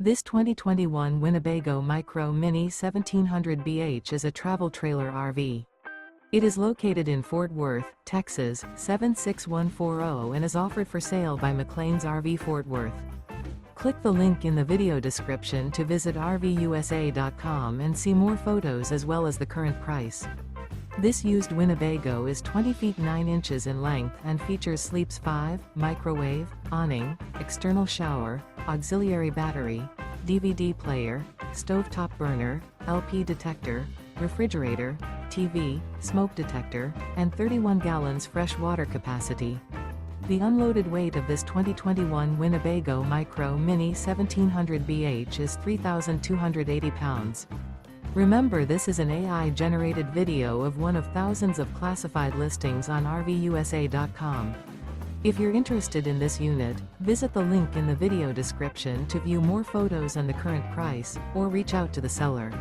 This 2021 Winnebago Micro Minnie 1700 BH is a travel trailer RV. It is located in Fort Worth, Texas, 76140 and is offered for sale by McClain's RV Fort Worth. Click the link in the video description to visit RVUSA.com and see more photos as well as the current price. This used Winnebago is 20 feet 9 inches in length and features sleeps 5, microwave, awning, external shower, auxiliary battery, DVD player, stovetop burner, LP detector, refrigerator, TV, smoke detector, and 31 gallons fresh water capacity. The unloaded weight of this 2021 Winnebago Micro Minnie 1700 BH is 3,280 pounds. Remember, this is an AI-generated video of one of thousands of classified listings on RVUSA.com. If you're interested in this unit, visit the link in the video description to view more photos and the current price, or reach out to the seller.